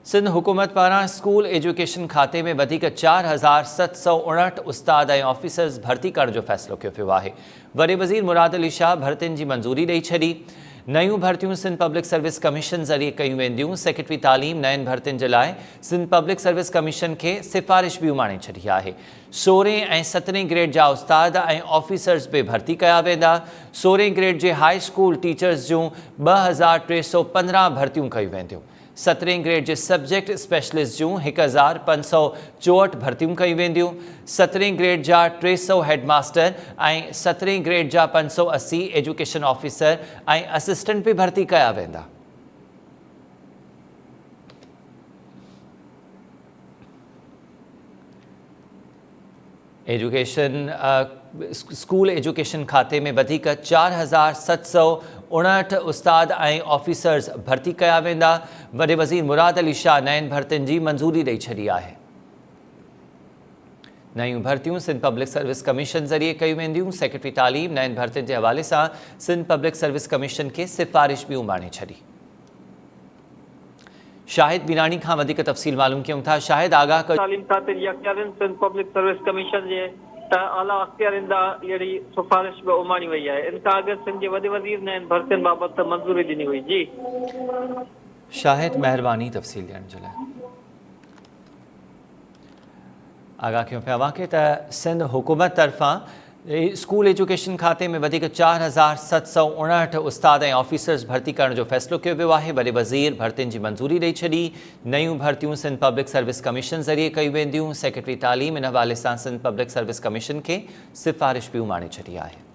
सिंध हुकूमत पारां school education खाते में वधीक 4759 उस्ताद ऐं ऑफिसर्स भर्ती करण जो फ़ैसिलो कयो वियो आहे। वॾे वज़ीर मुराद अली शाह भर्तियुनि जी मंज़ूरी ॾेई छॾी। नयूं भर्तियूं सिंध पब्लिक सर्विस कमीशन ज़रिए कयूं वेंदियूं। सेक्रेटरी तालीम नयनि भर्तियुनि जे लाइ सिंध पब्लिक सर्विस कमीशन खे सिफ़ारिश बि उमाणे छॾी आहे। 16 ऐं 17 ग्रेड जा उस्ताद ऐं ऑफिसर्स बि भर्ती कया वेंदा। 16 ग्रेड जे हाई स्कूल टीचर्स जूं 2315 भर्तियूं कयूं वेंदियूं। 17 ग्रेड जे सब्जेक्ट स्पेशलिस्ट जूं 1564 भर्तियूं कयूं वेंदियूं। 17 ग्रेड जा 300 हेडमास्टर ऐं 17 ग्रेड जा 580 एजुकेशन ऑफिसर ऐं असिस्टेंट बि भर्ती कया वेंदा। स्कूल एजुकेशन खाते में वधीक 4759 उस्ताद ऐं ऑफिसर्स भर्ती कया वेंदा। वॾे वज़ीर मुराद अली शाह नयनि भर्तियुनि जी मंज़ूरी ॾेई छॾी आहे। नयूं भर्तियूं सिंध पब्लिक सर्विस कमीशन ज़रिए कयूं वेंदियूं। सेक्रेटरी तालीम नयनि भर्तियुनि जे हवाले सां सिंध पब्लिक सर्विस कमीशन खे सिफ़ारिश बि उमाणे छॾी। शाहिद बीनानी खां वधीक तफ़सील मालूम कयूं था। शाहिद आगाह तालीम खाते जी अख़्तियारियुनि सिंध पब्लिक सर्विस कमीशन जे आला अख़्तियारियुनि ॾांहुं अहिड़ी सिफ़ारिश बि उमाणी वई आहे। इन खां अॻु सिंध जे वॾे वज़ीर ने भर्तियुनि बाबति मंज़ूरी ॾिनी हुई। जी शाहिद, महिरबानी तफ़सील ॾियण जे लाइ। आगाह कयूं पिया वाक़ई त सिंध हुकूमत तरफ़ां स्कूल एजुकेशन खाते में वधीक 4759 उस्ताद ऐं ऑफिसर्स भर्ती करण जो फ़ैसिलो कयो वियो आहे। वॾे वज़ीर भर्तियुनि जी मंज़ूरी ॾेई छॾी। नयूं भर्तियूं सिंध पब्लिक सर्विस कमीशन ज़रिए कयूं वेंदियूं। सेक्रेटरी तालीम इन हवाले सां सिंध पब्लिक सर्विस कमीशन खे सिफ़ारिश बि उमाणे छॾी आहे।